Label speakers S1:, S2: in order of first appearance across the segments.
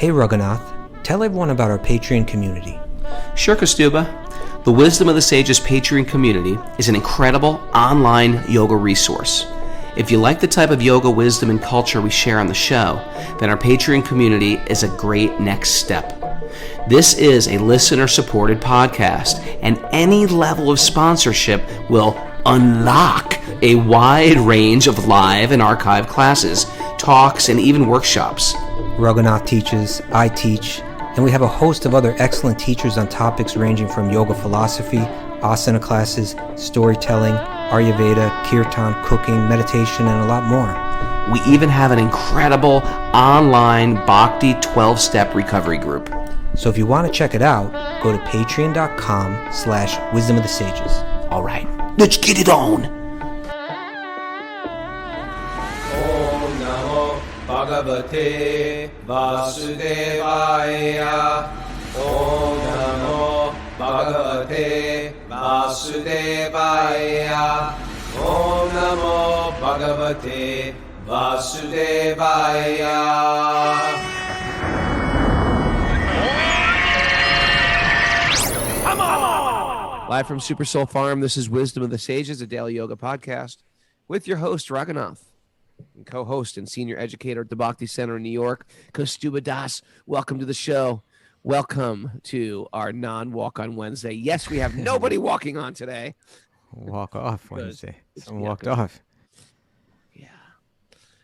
S1: Hey Raghunath, tell everyone about our Patreon community.
S2: Sure, Kaustubha. The Wisdom of the Sages Patreon community is an incredible online yoga resource. If you like the type of yoga wisdom and culture we share on the show, then our Patreon community is a great next step. This is a listener-supported podcast, and any level of sponsorship will unlock a wide range of live and archived classes, talks, and even workshops.
S1: Raghunath teaches, I teach, and we have a host of other excellent teachers on topics ranging from yoga philosophy, asana classes, storytelling, Ayurveda, kirtan, cooking, meditation, and a lot more.
S2: We even have an incredible online Bhakti 12-step recovery group.
S1: So if you want to check it out, go to patreon.com/Wisdom of the Sages.
S2: All right, let's get it on.
S3: Om Namo Bhagavate Vasudevaya. Om Namo Bhagavate Vasudevaya. Om Namo Bhagavate Vasudevaya.
S2: Live from Super Soul Farm, this is Wisdom of the Sages, a daily yoga podcast with your host, Raghunath, and co-host and senior educator at the Bhakti Center in New York, Kaustubha Das. Welcome to the show. Welcome to our non-walk on Wednesday. Yes, we have nobody walking on today.
S4: Walk off Wednesday. Someone walked off.
S2: Yeah.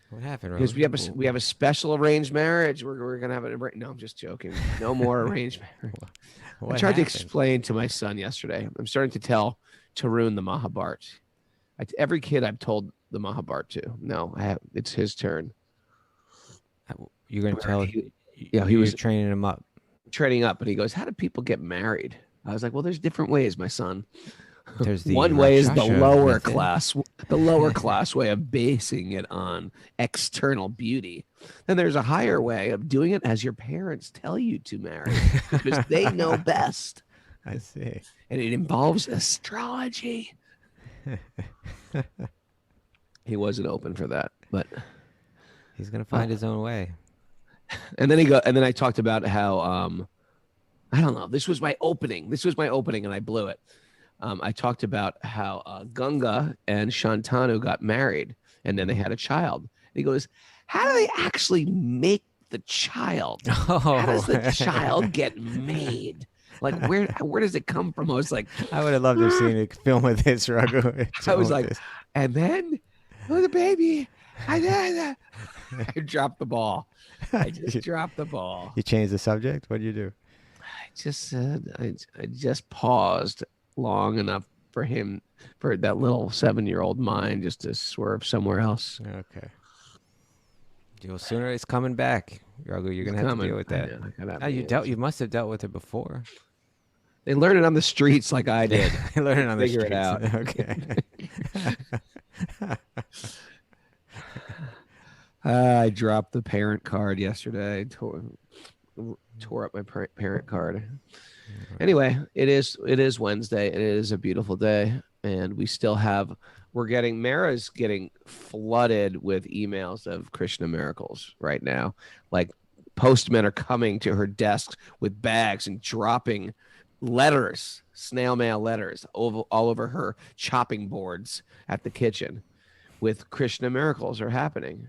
S4: What happened?
S2: Because we have a special arranged marriage. We're gonna have it. No, I'm just joking. No more arranged marriage. I tried to explain to my son yesterday. I'm starting to tell Tarun the Mahabharata. Every kid I've told the Mahabharata to. No, it's his turn.
S4: You're going to tell?
S2: He was
S4: training him up.
S2: Training up, and he goes, "How do people get married?" I was like, "Well, there's different ways, my son.
S4: There's the
S2: one way is the lower
S4: method.
S2: class way of basing it on external beauty. Then there's a higher way of doing it as your parents tell you to marry because they know best.
S4: I see.
S2: And it involves astrology." He wasn't open for that, but
S4: he's gonna find his own way.
S2: And then I talked about how I don't know. This was my opening, and I blew it. I talked about how Ganga and Shantanu got married, and then they had a child. And he goes, "How do they actually make the child? How does the child get made? Like, where does it come from?" I was like,
S4: I would have loved to have seen a film with this, Raghu.
S2: I was like, and then the baby, I dropped the ball. I just dropped the ball.
S4: You changed the subject? What did you do?
S2: I just said, I just paused long enough for that little 7-year-old mind just to swerve somewhere else.
S4: Okay. Well, sooner it's coming back, Raghu. You're gonna have to deal with that. You must have dealt with it before.
S2: They learn it on the streets like I did.
S4: They learn it on the streets.
S2: Figure it out.
S4: Okay.
S2: I dropped the parent card yesterday. Tore up my parent card. Anyway, it is Wednesday, and it is a beautiful day, and Mara's getting flooded with emails of Krishna miracles right now. Like, postmen are coming to her desk with bags and dropping letters, snail mail letters, all over her chopping boards at the kitchen with Krishna miracles are happening.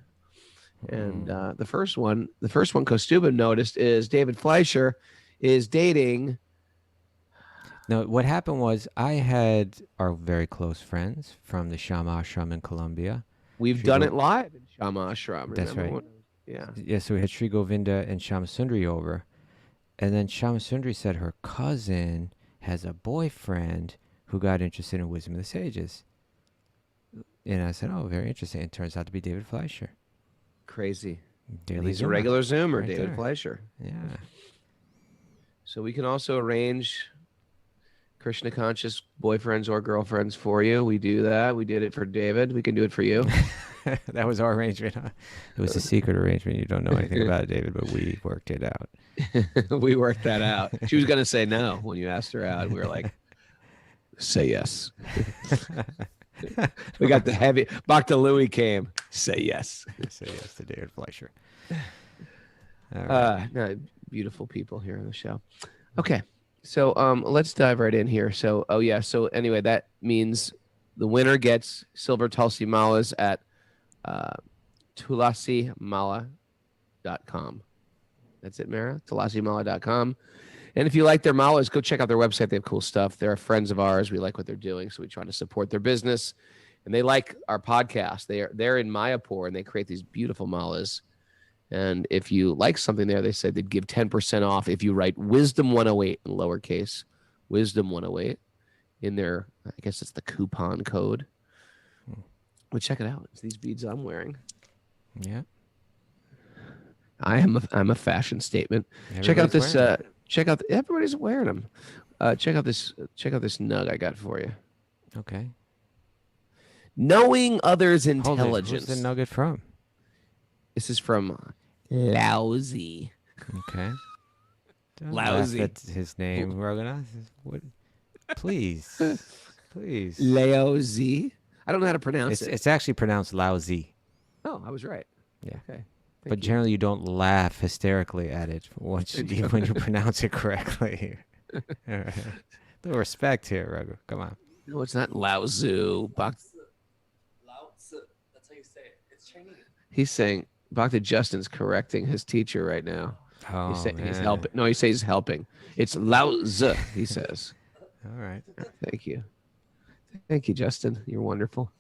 S2: And the first one Kaustubha noticed is David Fleischer is dating.
S4: No, what happened was I had our very close friends from the Shama Ashram in Colombia.
S2: We've done it live in Shama Ashram.
S4: That's right.
S2: Yeah.
S4: So we had Sri Govinda and Shama Sundari over. And then Shama Sundari said her cousin has a boyfriend who got interested in Wisdom of the Sages. And I said, "Oh, very interesting." It turns out to be David Fleischer.
S2: Crazy.
S4: He's
S2: a regular Zoomer,
S4: right
S2: David
S4: there.
S2: Fleischer.
S4: Yeah.
S2: So we can also arrange Krishna conscious boyfriends or girlfriends for you. We do that. We did it for David. We can do it for you.
S4: That was our arrangement. Huh? It was a secret arrangement. You don't know anything about it, David, but we worked it out.
S2: We worked that out. She was going to say no when you asked her out. We were like, say yes. We got the heavy. Bhakti Louis came. Say yes.
S4: Say yes to David Fleischer. All right.
S2: No, beautiful people here on the show. Okay, so let's dive right in here. So, so anyway, that means the winner gets silver Tulsi malas at tulasimala.com. That's it, Mara. tulasimala.com. And if you like their malas, go check out their website. They have cool stuff. They're friends of ours. We like what they're doing, so we try to support their business. And they like our podcast. They're in Mayapur, and they create these beautiful malas. And if you like something there, they said they'd give 10% off if you write Wisdom 108 in lowercase, Wisdom 108 in their, I guess it's the coupon code. But check it out. It's these beads I'm wearing.
S4: Yeah.
S2: I'm a fashion statement. Check out this. Everybody's wearing them. Check out this nug I got for you.
S4: Okay.
S2: Knowing others'
S4: Hold it.
S2: intelligence.
S4: Who's the nugget from?
S2: This is from Lousy.
S4: Okay. Don't
S2: Lousy.
S4: laugh at his name, Raghunath. What? Please. Please.
S2: Lousy. I don't know how to pronounce it.
S4: It's actually pronounced lousy.
S2: Oh, I was right.
S4: Yeah.
S2: Okay.
S4: But generally, you don't laugh hysterically at it when you pronounce it correctly. All right. A little respect here, Raghu. Come on.
S2: No, it's not Laozu.
S5: Lao-tzu. That's how you say it. It's Chinese.
S2: He's saying Bhakti Justin's correcting his teacher right now.
S4: Oh,
S2: He's
S4: man.
S2: helping. No, he says he's helping. It's Lao-tzu, he says.
S4: All right.
S2: Thank you. Thank you, Justin. You're wonderful.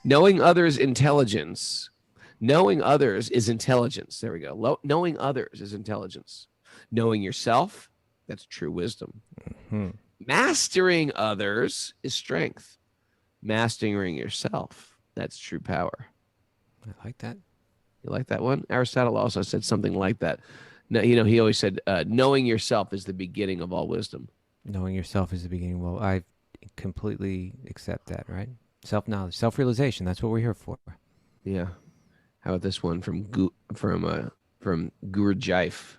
S2: Knowing others' intelligence. Knowing others is intelligence. There we go. Knowing others is intelligence. Knowing yourself, that's true wisdom.
S4: Hmm.
S2: Mastering others is strength. Mastering yourself, that's true power.
S4: I like that.
S2: You like that one? Aristotle also said something like that. Now, he always said, knowing yourself is the beginning of all wisdom.
S4: Knowing yourself is the beginning. Well, I completely accept that, right? Self-knowledge, self-realization. That's what we're here for.
S2: Yeah. How about this one from Guru Jaif?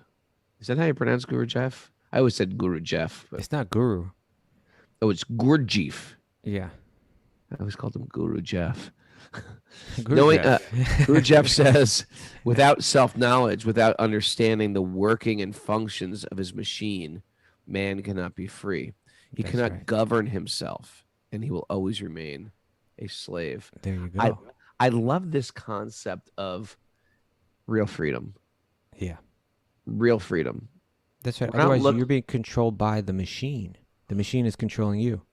S2: Is that how you pronounce Guru Jaif? I always said Guru Jeff. But
S4: It's not guru.
S2: oh, it's Gurdjieff.
S4: Yeah.
S2: I always called him Guru Jeff.
S4: Guru
S2: Guru Jeff says, without self-knowledge, without understanding the working and functions of his machine, man cannot be free. He
S4: That's
S2: cannot
S4: right.
S2: govern himself, and he will always remain a slave.
S4: There you go.
S2: I love this concept of real freedom.
S4: Yeah.
S2: Real freedom.
S4: That's right.
S2: We're not
S4: Otherwise, you're being controlled by the machine. The machine is controlling you.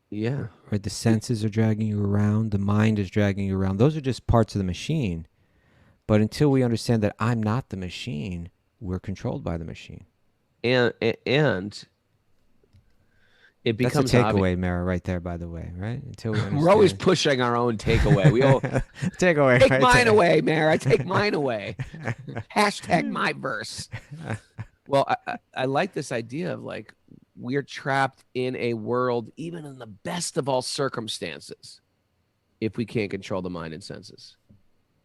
S2: Yeah.
S4: Right? The senses are dragging you around. The mind is dragging you around. Those are just parts of the machine. But until we understand that I'm not the machine, we're controlled by the machine.
S2: And it
S4: That's
S2: becomes
S4: a takeaway, Mara, right there, by the way, right? Until we understand.
S2: We're always pushing our own takeaway. We all
S4: takeaway.
S2: take
S4: right
S2: mine
S4: there.
S2: away, Mara. Take mine away. Hashtag my verse. Well, I like this idea of like we're trapped in a world, even in the best of all circumstances, if we can't control the mind and senses.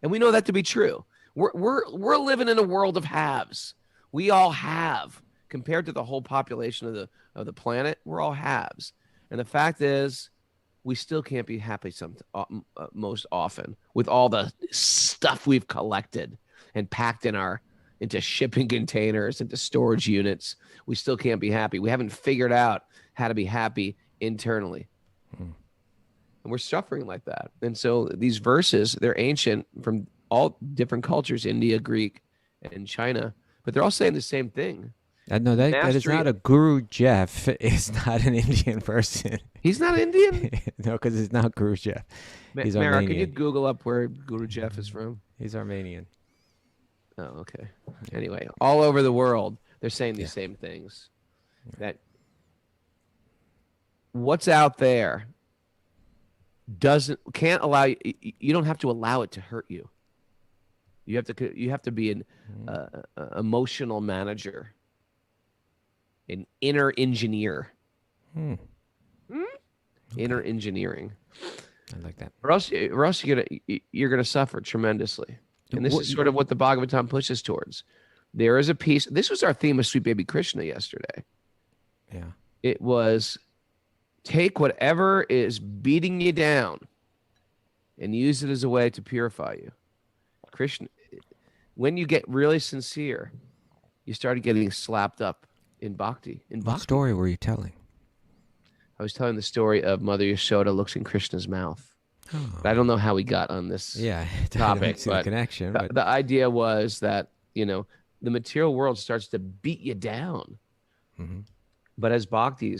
S2: And we know that to be true. We're living in a world of haves. We all have. Compared to the whole population of the planet, we're all halves. And the fact is, we still can't be happy most often with all the stuff we've collected and packed into shipping containers, into storage units. We still can't be happy. We haven't figured out how to be happy internally. And we're suffering like that. And so these verses, they're ancient from all different cultures, India, Greek, and China, but they're all saying the same thing.
S4: No, that is
S2: Mastery-
S4: not a Guru Jeff. Is not an Indian person.
S2: He's not Indian?
S4: No, because it's not Guru Jeff. He's
S2: Mara,
S4: Armenian.
S2: can you Google up where Guru Jeff is from?
S4: He's Armenian.
S2: Oh, okay. Anyway, all over the world, they're saying these same things. That what's out there can't allow you. You don't have to allow it to hurt you. You have to be an emotional manager, an inner engineer. Inner engineering.
S4: I like that.
S2: Or else you're gonna suffer tremendously. And this is sort of what the Bhagavatam pushes towards. There is a piece. This was our theme of Sweet Baby Krishna yesterday.
S4: Yeah.
S2: It was take whatever is beating you down and use it as a way to purify you. Krishna, when you get really sincere, you started getting slapped up in bhakti.
S4: What story were you telling?
S2: I was telling the story of Mother Yashoda looks in Krishna's mouth.
S4: Oh.
S2: But I don't know how we got on this
S4: Yeah, I
S2: topic.
S4: don't see the
S2: But
S4: connection.
S2: the,
S4: But
S2: the idea was that, the material world starts to beat you down.
S4: Mhm.
S2: But as bhakti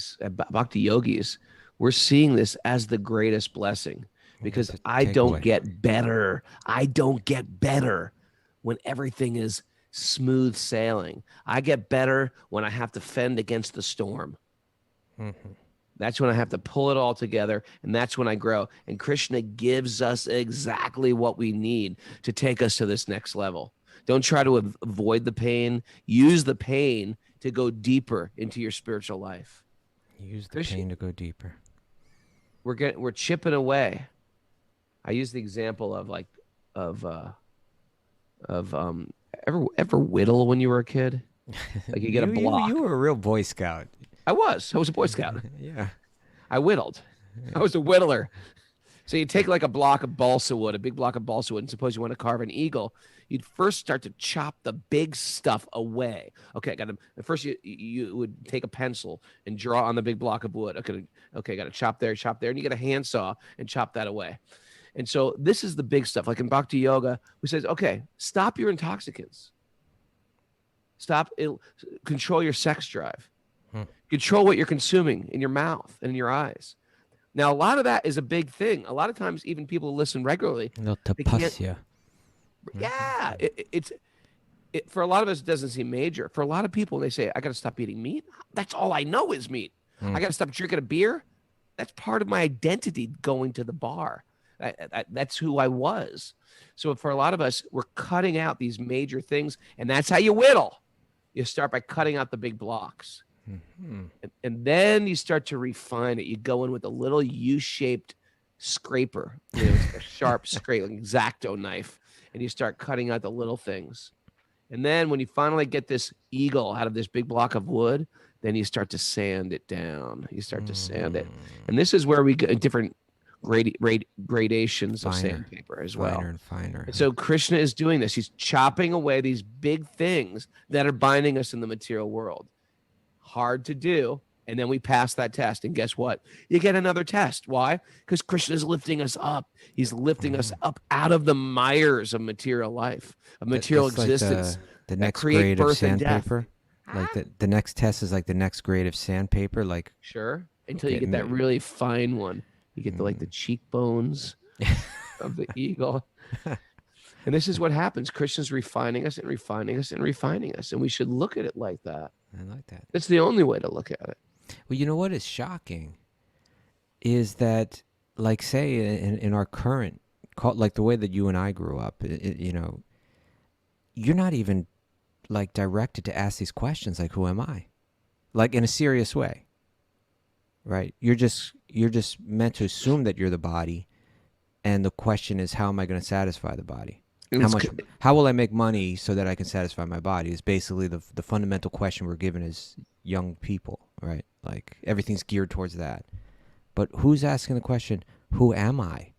S2: yogis, we're seeing this as the greatest blessing because
S4: that's a
S2: I don't
S4: takeaway.
S2: get better. I don't get better when everything is smooth sailing. I get better when I have to fend against the storm.
S4: Mhm.
S2: That's when I have to pull it all together, and that's when I grow. And Krishna gives us exactly what we need to take us to this next level. Don't try to avoid the pain. Use the pain to go deeper into your spiritual life.
S4: Use the
S2: Krishna-
S4: pain to go deeper.
S2: We're chipping away. I use the example ever whittle when you were a kid? Like you get a block.
S4: You were a real Boy Scout.
S2: I was a Boy Scout.
S4: Yeah.
S2: I whittled. I was a whittler. So you take like a block of balsa wood, a big block of balsa wood, and suppose you want to carve an eagle. You'd first start to chop the big stuff away. Okay, first you would take a pencil and draw on the big block of wood. Okay, got to chop there, and you get a handsaw and chop that away. And so this is the big stuff. Like in Bhakti Yoga, we says, okay, stop your intoxicants. Control your sex drive. Control what you're consuming in your mouth and in your eyes. Now, a lot of that is a big thing. A lot of times, even people who listen regularly,
S4: No
S2: they can't-
S4: tapasya.
S2: yeah, it's for a lot of us, it doesn't seem major. For a lot of people, they say, I got to stop eating meat. That's all I know is meat. I got to stop drinking a beer. That's part of my identity going to the bar. That's who I was. So for a lot of us, we're cutting out these major things, and that's how you whittle. You start by cutting out the big blocks. And then you start to refine it. You go in with a little U-shaped scraper, a sharp scrape, like X-Acto knife, and you start cutting out the little things. And then when you finally get this eagle out of this big block of wood, then you start to sand it down. You start to sand it. And this is where we get different gradations of
S4: Finer.
S2: sandpaper as well.
S4: Finer and finer.
S2: And so Krishna is doing this. He's chopping away these big things that are binding us in the material world. Hard to do. And then we pass that test. And guess what? You get another test. Why? Because Krishna is lifting us up. He's lifting us up out of the mires of material life, of material
S4: That's like
S2: existence.
S4: the
S2: that
S4: next
S2: create
S4: grade of
S2: birth and death.
S4: sandpaper. Like the next test is like the next grade of sandpaper. Like
S2: Sure. Until you
S4: Getting
S2: get that
S4: it.
S2: really fine one. You get the cheekbones of the eagle. And this is what happens. Krishna's refining us and refining us and refining us. And we should look at it like that.
S4: I like that.
S2: That's the only way to look at it.
S4: Well, you know what is shocking is that, like, say in our current, like the way that you and I grew up, you're not even like directed to ask these questions, like, who am I? Like in a serious way, right? You're just meant to assume that you're the body, and the question is, how am I going to satisfy the body? How will I make money so that I can satisfy my body? Is basically the fundamental question we're given as young people, right? Like everything's geared towards that. But who's asking the question, who am I?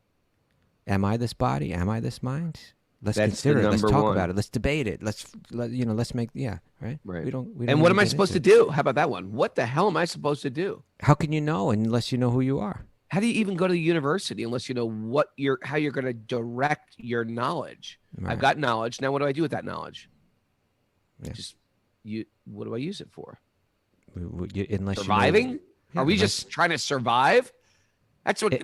S4: Am I this body? Am I this mind? Let's consider it. Let's talk about it. Let's debate it. Let's make, right?
S2: Right.
S4: We don't
S2: And what
S4: even
S2: am I
S4: get
S2: supposed to
S4: into it.
S2: do? How about that one? What the hell am I supposed to do?
S4: How can you know unless you know who you are?
S2: How do you even go to the university unless you know how you're going to direct your knowledge?
S4: Right.
S2: I've got knowledge. Now what do I do with that knowledge?
S4: Yeah.
S2: What do I use it for?
S4: Unless
S2: Surviving?
S4: You know,
S2: Are we just trying to survive? That's what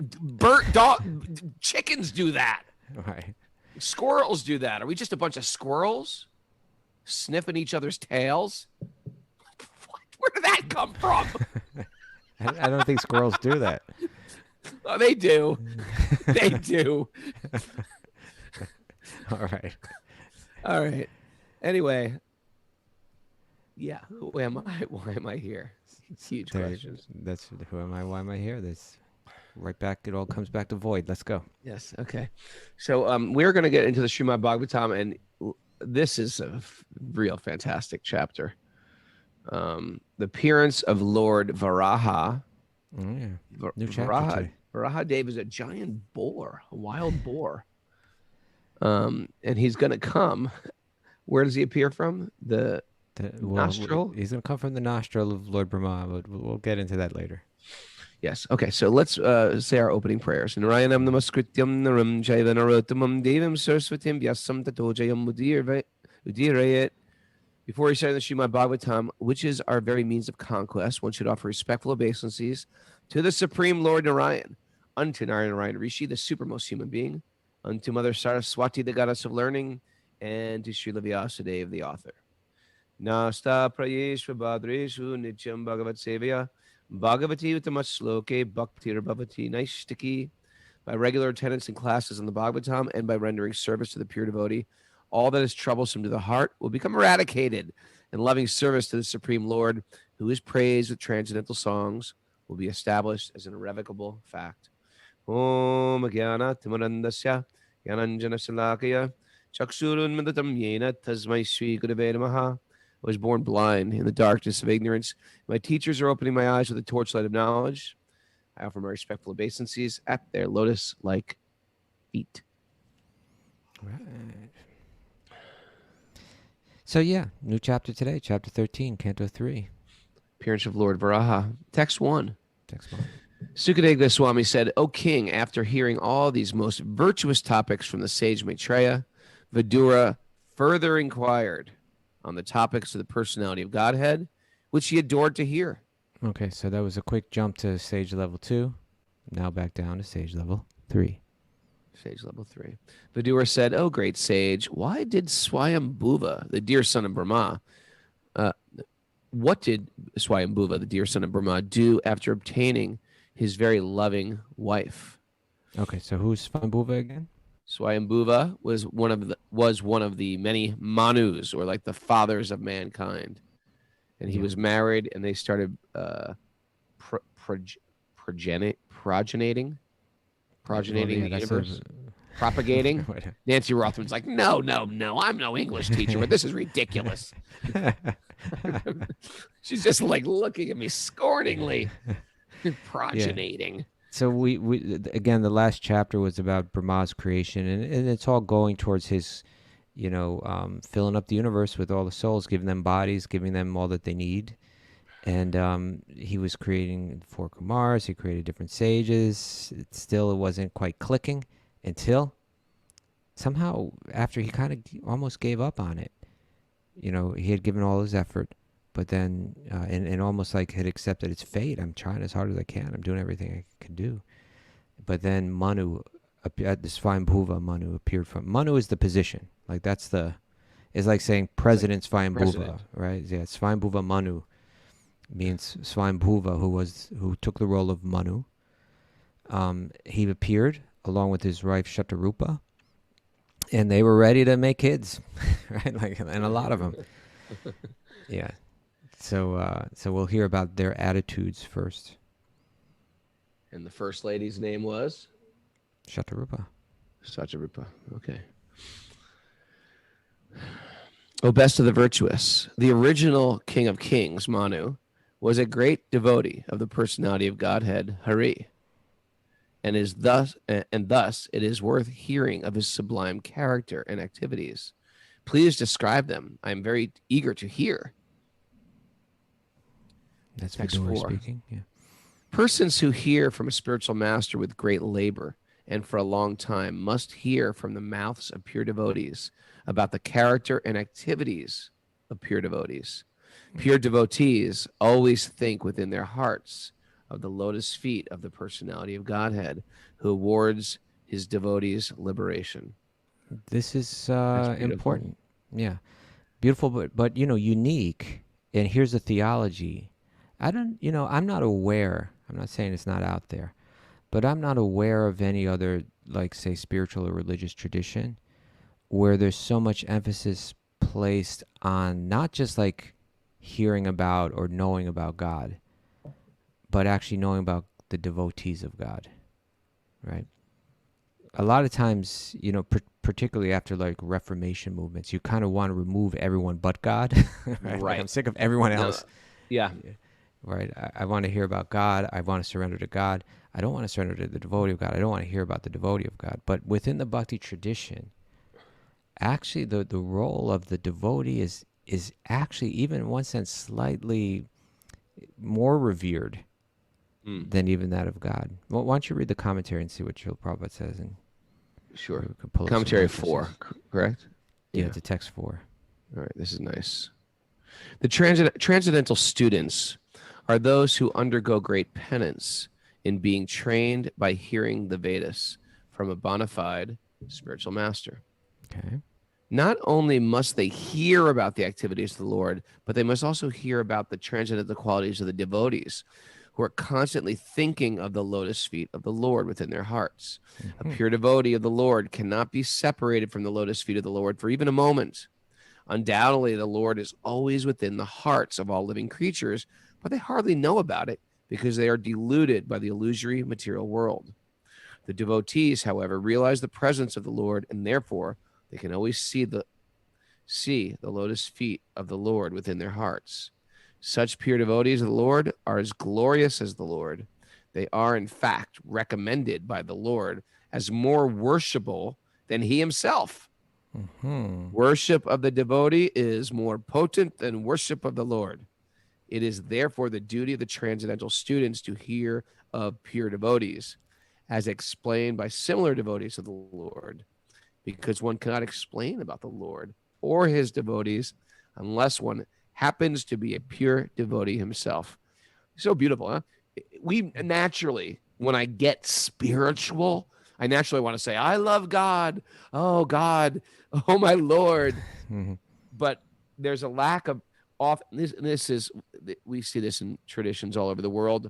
S2: chickens do that.
S4: right?
S2: Squirrels do that. Are we just a bunch of squirrels sniffing each other's tails? Where did that come from?
S4: I don't think squirrels do that.
S2: Oh, they do. They do.
S4: All right.
S2: All right. Anyway, yeah. Who am I? Why am I here? Huge questions.
S4: That's who am I? Why am I here? This right back. It all comes back to void. Let's go.
S2: Yes. Okay. So we're going to get into the Srimad-Bhagavatam, and this is a real fantastic chapter. The appearance of Lord Varaha.
S4: Oh, yeah. New chapter
S2: Varaha.
S4: today.
S2: Varaha Dev is a giant boar, a wild boar. And he's going to come
S6: Where does he appear from? The nostril?
S4: He's going to come from the nostril of Lord Brahma, but we'll get into that later.
S6: Yes. Okay. So let's say our opening prayers. Narayanam namaskrityam naram jaiva narottamam devam saraswatim vyasam tato jayam udirayet. Before we start the Srimad-Bhagavatam, which is our very means of conquest, one should offer respectful obeisances to the Supreme Lord Narayan, unto Narayan Rishi, the supermost human being, unto Mother Saraswati, the goddess of learning, and to Srila Vyasadeva, the author. Nasta prayeshva badreshu nityam bhagavat sevaya bhagavati utamasloke bhaktir bhavati naishtiki. By regular attendance in classes in the Bhagavatam and by rendering service to the pure devotee, all that is troublesome to the heart will become eradicated, and loving service to the Supreme Lord, who is praised with transcendental songs, will be established as an irrevocable fact. Om Jnana Timarandasya Jnananjana Salakaya Chaksurun Midatam Yena Tasmai Sri Gurave Namaha. I was born blind in the darkness of ignorance. My teachers are opening my eyes with the torchlight of knowledge. I offer my respectful obeisances at their lotus-like feet.
S4: Right. So yeah, new chapter today, chapter 13, Canto 3.
S6: Appearance of Lord Varaha. Text 1.
S4: Text 1.
S6: Sukadeva Goswami said, O king, after hearing all these most virtuous topics from the sage Maitreya, Vidura further inquired on the topics of the personality of Godhead, which he adored to hear.
S4: Okay, so that was a quick jump to stage level 2. Now back down to stage level 3.
S6: Sage level 3. Vidura said, O great sage, why did Swayambhuva, the dear son of Brahma, what did Swayambhuva, the dear son of Brahma, do after obtaining his very loving wife?
S4: Okay, so who's Swayambhuva again?
S6: Swayambhuva was one of the many Manus, or like the fathers of mankind. And he was married, and they started progeniting the universe. Propagating. Nancy Rothman's like, no, I'm no English teacher, but this is ridiculous. She's just like looking at me scorningly. Progeniting.
S4: Yeah. So we again, the last chapter was about Brahma's creation, and it's all going towards his, filling up the universe with all the souls, giving them bodies, giving them all that they need. And he was creating 4 Kumars. He created different sages. It wasn't quite clicking until somehow, after he kind of almost gave up on it. He had given all his effort, but then, and almost like had accepted its fate. I'm trying as hard as I can. I'm doing everything I can do. But then Manu, this Swayambhuva Manu appeared from. Manu is the position. Like it's like saying President Swayambhuva, right? Yeah, Swayambhuva Manu means Swayambhuva, who took the role of Manu. He appeared along with his wife Shatarupa, and they were ready to make kids, right? And a lot of them. Yeah. So we'll hear about their attitudes first.
S6: And the first lady's name was?
S4: Shatarupa.
S6: Shatarupa. Okay. O best of the virtuous, the original king of kings, Manu, was a great devotee of the personality of Godhead, Hari, and thus it is worth hearing of his sublime character and activities. Please describe them. I am very eager to hear.
S4: That's
S6: Text 4.
S4: Speaking. Yeah.
S6: Persons who hear from a spiritual master with great labor and for a long time must hear from the mouths of pure devotees about the character and activities of pure devotees. Pure devotees always think within their hearts of the lotus feet of the personality of Godhead, who awards his devotees liberation.
S4: This is important. Yeah. Beautiful, but unique. And here's the theology. I'm not aware, I'm not saying it's not out there, but I'm not aware of any other, like, say, spiritual or religious tradition where there's so much emphasis placed on not just like hearing about or knowing about God, but actually knowing about the devotees of God, right? A lot of times, particularly after like Reformation movements, you kind of want to remove everyone but God, right? Like, I'm sick of everyone else.
S6: Yeah.
S4: Right. I want to hear about God. I want to surrender to God. I don't want to surrender to the devotee of God. I don't want to hear about the devotee of God. But within the Bhakti tradition, actually the role of the devotee is actually, even in one sense, slightly more revered than even that of God. Well, why don't you read the commentary and see what Srila Prabhupada says? And
S6: Sure.
S4: we could pull up some
S6: Commentary
S4: references.
S6: 4, correct?
S4: Yeah, to text 4.
S6: All right, this is nice. The transcendental students are those who undergo great penance in being trained by hearing the Vedas from a bona fide spiritual master.
S4: Okay.
S6: Not only must they hear about the activities of the Lord, but they must also hear about the transcendental qualities of the devotees who are constantly thinking of the lotus feet of the Lord within their hearts. A pure devotee of the Lord cannot be separated from the lotus feet of the Lord for even a moment. Undoubtedly, the Lord is always within the hearts of all living creatures, but they hardly know about it because they are deluded by the illusory material world. The devotees, however, realize the presence of the Lord, and therefore they can always see the lotus feet of the Lord within their hearts. Such pure devotees of the Lord are as glorious as the Lord. They are, in fact, recommended by the Lord as more worshipable than he himself. Worship of the devotee is more potent than worship of the Lord. It is therefore the duty of the transcendental students to hear of pure devotees, as explained by similar devotees of the Lord, because one cannot explain about the Lord or his devotees unless one happens to be a pure devotee himself. So beautiful, huh? We naturally, when I get spiritual, I naturally want to say, I love God. Oh, God. Oh, my Lord. But there's a lack of we see this in traditions all over the world.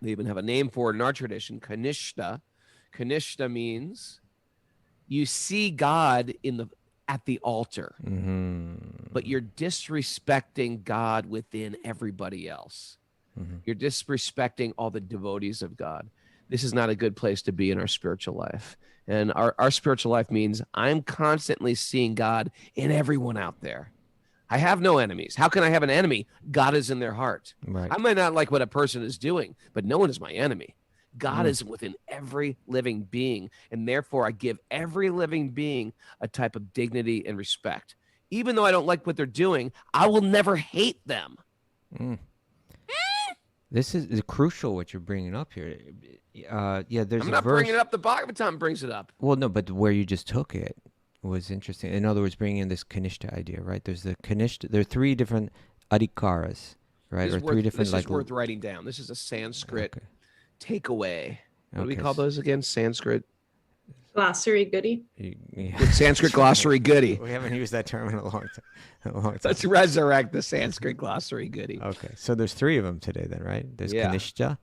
S6: They even have a name for it in our tradition, Kanishta. Kanishta means you see God at the altar, but you're disrespecting God within everybody else. You're disrespecting all the devotees of God. This is not a good place to be in our spiritual life. And our spiritual life means I'm constantly seeing God in everyone out there. I have no enemies. How can I have an enemy? God is in their heart.
S4: Right.
S6: I might not like what a person is doing, but no one is my enemy. God is within every living being, and therefore I give every living being a type of dignity and respect. Even though I don't like what they're doing, I will never hate them.
S4: This is crucial what you're bringing up here. There's
S6: I'm
S4: a
S6: not
S4: verse.
S6: bringing it up. The Bhagavatam brings it up.
S4: Well, no, but where you just took it was interesting. In other words, bringing in this Kanishta idea, right? There's the Kanishta. There are 3 different adhikaras, right?
S6: This
S4: Or 3 different
S6: is worth writing down. This is a Sanskrit takeaway. What do we
S4: Okay,
S6: call those again? Sanskrit.
S7: Glossary goodie.
S6: Sanskrit glossary goodie.
S4: We haven't used that term in a long time.
S6: Let's resurrect the Sanskrit glossary goodie.
S4: Okay, so there's 3 of them today then, right? There's
S6: Yeah.
S4: Kanishta,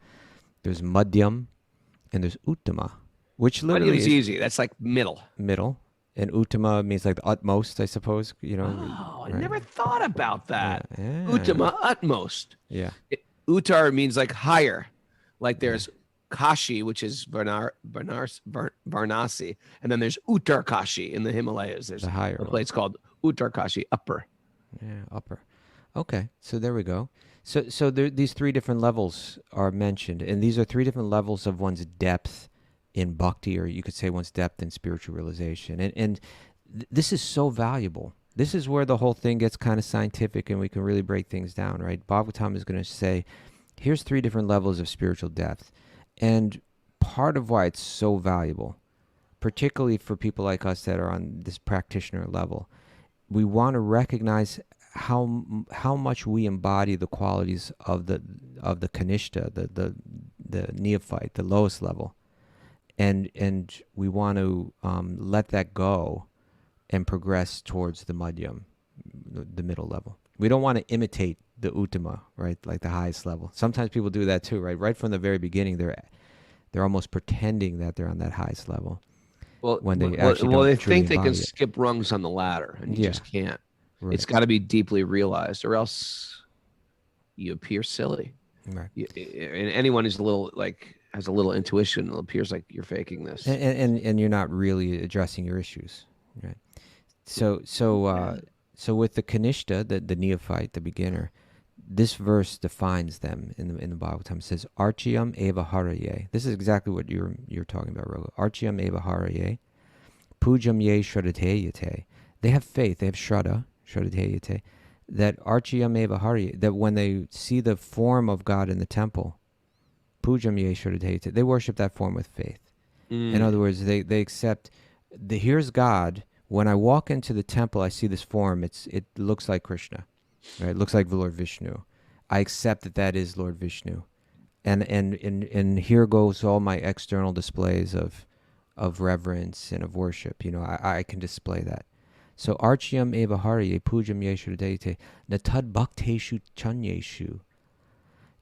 S4: there's Madhyam, and there's Uttama, which literally
S6: Madhyam's
S4: is
S6: easy. That's like middle.
S4: middle. And Uttama means like the utmost, I suppose.
S6: Oh, I
S4: right?
S6: never thought about that.
S4: Yeah.
S6: Uttama, utmost.
S4: Yeah.
S6: Uttar means like higher. Like there's Kashi, which is Varanasi, and then there's Uttar Kashi in the Himalayas. There's
S4: The higher
S6: a
S4: one.
S6: place called Uttar Kashi, upper.
S4: Yeah, upper. Okay, so there we go. So these 3 different levels are mentioned, and these are 3 different levels of one's depth in bhakti, or you could say one's depth in spiritual realization. And this is so valuable. This is where the whole thing gets kind of scientific, and we can really break things down, right? Bhagavatam is going to say, here's 3 different levels of spiritual depth. And part of why it's so valuable, particularly for people like us that are on this practitioner level, we want to recognize how much we embody the qualities of the Kanishta, the neophyte, the lowest level, and we want to let that go and progress towards the Madhyam, the middle level. We don't want to imitate the Uttama, right, like the highest level. Sometimes people do that too, right? Right from the very beginning, they're almost pretending that they're on that highest level.
S6: Well,
S4: when they actually don't
S6: they
S4: truly
S6: think they can
S4: embody it.
S6: skip rungs on the ladder, and you
S4: Yeah.
S6: just can't.
S4: Right.
S6: It's got to be deeply realized, or else you appear silly.
S4: Right.
S6: And anyone who's has a little intuition, it appears like you're faking this.
S4: And you're not really addressing your issues, right? So with the Kanishta, the neophyte, the beginner, this verse defines them in the Bhagavatam. It says, Archiyam eva haraye. This is exactly what you're talking about, Raghu. Archiyam eva haraye, pujam ye shradate yate. they have faith, they have shraddha, shraddha, that archiyam eva hari, that when they see the form of God in the temple, pujam ye shraddha, they worship that form with faith. In other words, they accept, here's God. When I walk into the temple, I see this form. It looks like Krishna, right? It looks like the Lord Vishnu. I accept that is Lord Vishnu. And here goes all my external displays of reverence and of worship. I can display that. So archyam eva hari pujam yeshu deite natad bhakteshu chanyeshu.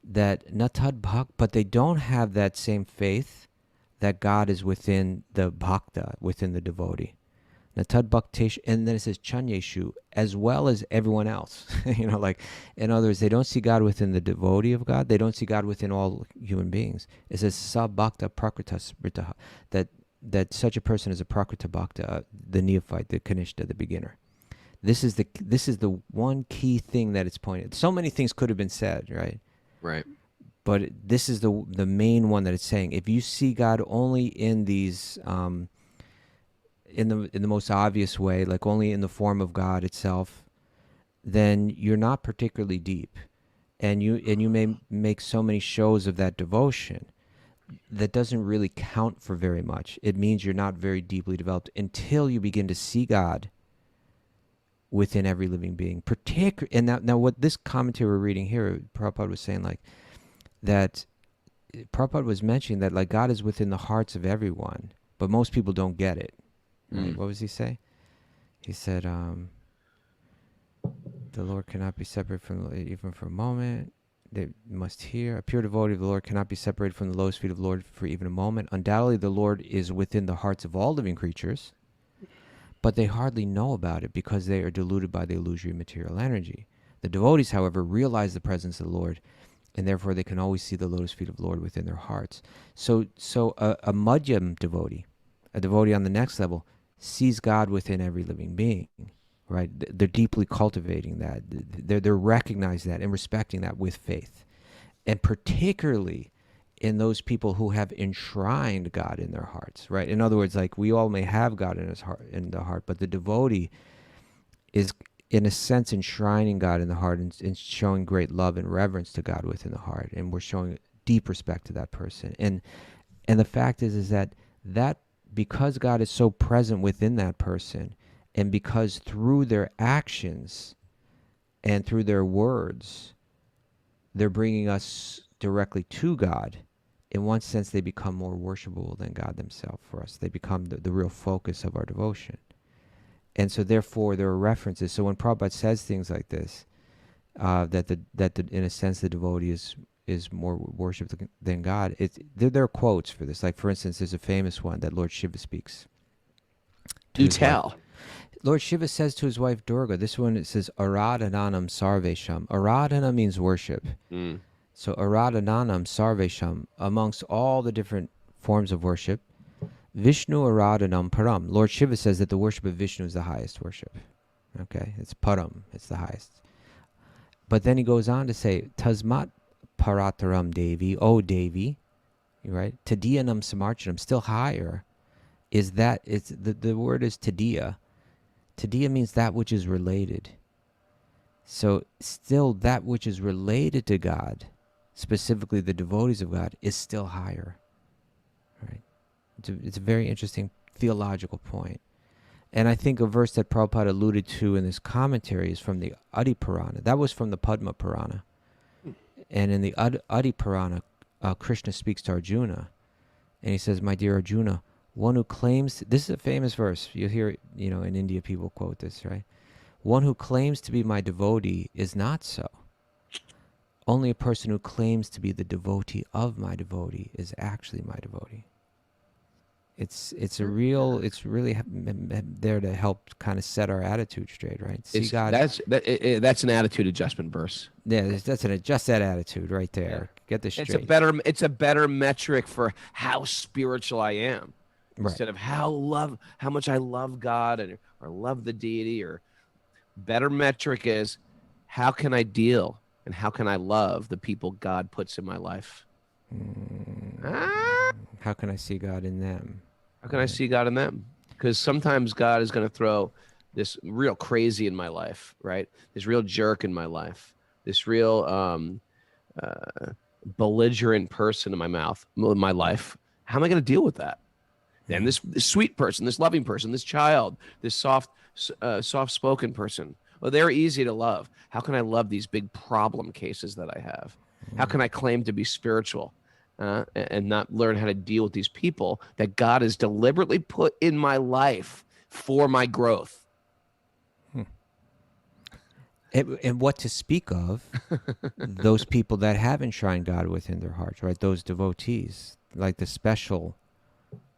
S4: That natad bhakt, but they don't have that same faith that God is within the bhakta, within the devotee. Natad bhakteshu, and then it says chanyeshu, as well as everyone else. Like, in other words, they don't see God within the devotee of God. They don't see God within all human beings. It says sa bhakta prakritas ritaha, that such a person is a prakrita bhakta, the neophyte, the kanishta, the beginner. This is the one key thing that it's pointed. So many things could have been said, right?
S6: Right.
S4: But this is the main one that it's saying. If you see God only in these in the most obvious way, like only in the form of God itself, then you're not particularly deep, and you may make so many shows of that devotion that doesn't really count for very much. It means you're not very deeply developed until you begin to see God within every living being. And now what this commentary we're reading here, Prabhupada was saying, like, that Prabhupada was mentioning that, like, God is within the hearts of everyone, but most people don't get it. Right? What was he say? He said, the Lord cannot be separated from even for a moment. They must hear. A pure devotee of the Lord cannot be separated from the lotus feet of the Lord for even a moment. Undoubtedly, the Lord is within the hearts of all living creatures, but they hardly know about it because they are deluded by the illusory material energy. The devotees, however, realize the presence of the Lord, and therefore they can always see the lotus feet of the Lord within their hearts. So a madhyam devotee, a devotee on the next level, sees God within every living being, right? They're deeply cultivating that. They're recognizing that and respecting that with faith. And particularly in those people who have enshrined God in their hearts, right? In other words, like, we all may have God in the heart, but the devotee is, in a sense, enshrining God in the heart and showing great love and reverence to God within the heart. And we're showing deep respect to that person. And the fact is that because God is so present within that person, and because through their actions and through their words, they're bringing us directly to God, in one sense, they become more worshipable than God themselves for us. They become the real focus of our devotion. And so therefore, there are references. So when Prabhupada says things like this, that in a sense, the devotee is more worshipped than God, there are quotes for this. Like, for instance, there's a famous one that Lord Shiva speaks.
S6: Do tell.
S4: Lord Shiva says to his wife Durga, this one, it says, Aradhananam sarvesham. Aradhana means worship. So Aradhananam sarvesham, amongst all the different forms of worship, Vishnu Aradhanam param. Lord Shiva says that the worship of Vishnu is the highest worship. Okay, it's param, it's the highest. But then he goes on to say, Tasmat parataram Devi, O Devi, right? Tadiyanam samarchanam, still higher, is that, it's the word is tadiya. Tadiya means that which is related. So still that which is related to God, specifically the devotees of God, is still higher. Right? It's a very interesting theological point. And I think a verse that Prabhupada alluded to in this commentary is from the Adi Purana. That was from the Padma Purana. And in the Adi Purana, Krishna speaks to Arjuna. And he says, my dear Arjuna, one who claims, this is a famous verse. You'll hear it, in India people quote this, right? One who claims to be my devotee is not so. Only a person who claims to be the devotee of my devotee is actually my devotee. It's really there to help kind of set our attitude straight, right? See God.
S6: That's an attitude adjustment verse.
S4: Yeah, adjust that attitude right there. Yeah. Get this straight.
S6: It's a better metric for how spiritual I am. Right. Instead of how much I love God or love the deity, or better metric is how can I deal and how can I love the people God puts in my life?
S4: How can I see God in them?
S6: How can I see God in them? Because sometimes God is going to throw this real crazy in my life, right? This real jerk in my life, this real belligerent person in my life. How am I going to deal with that? And this sweet person, this loving person, this child, this soft-spoken person. Well, they're easy to love. How can I love these big problem cases that I have? How can I claim to be spiritual and not learn how to deal with these people that God has deliberately put in my life for my growth?
S4: And what to speak of, those people that have enshrined God within their hearts, right? Those devotees, like the special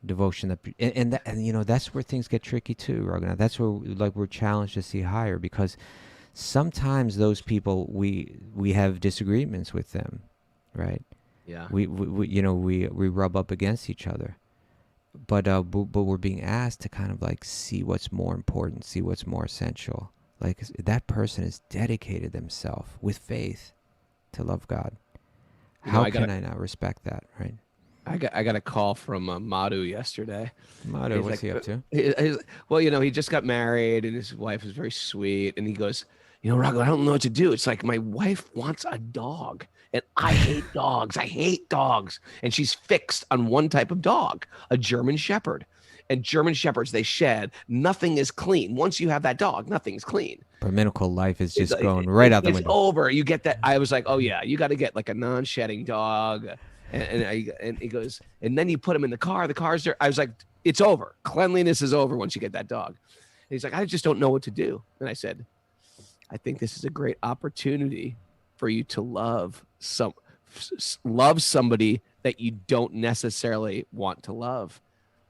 S4: devotion that, and you know, that's where things get tricky too, Raghunath. That's where we're challenged to see higher, because sometimes those people we have disagreements with them, right?
S6: Yeah.
S4: We rub up against each other, but we're being asked to kind of like see what's more important, see what's more essential. Like that person has dedicated themselves with faith to love God. How can I not respect that, right?
S6: I got a call from Madhu yesterday.
S4: Madhu, what's he up to?
S6: Well, you know, he just got married and his wife is very sweet. And he goes, you know, Raghu, I don't know what to do. It's like my wife wants a dog and I hate dogs. I hate dogs. And she's fixed on one type of dog, a German Shepherd. And German Shepherds, they shed. Nothing is clean. Once you have that dog, nothing's clean.
S4: Brahminical life is just going right out the window.
S6: It's over. You get that. I was like, oh, yeah, you got to get like a non-shedding dog. And he goes, and then you put him in the car. The car's there. I was like, it's over. Cleanliness is over once you get that dog. And he's like, I just don't know what to do. And I said, I think this is a great opportunity for you to love somebody that you don't necessarily want to love.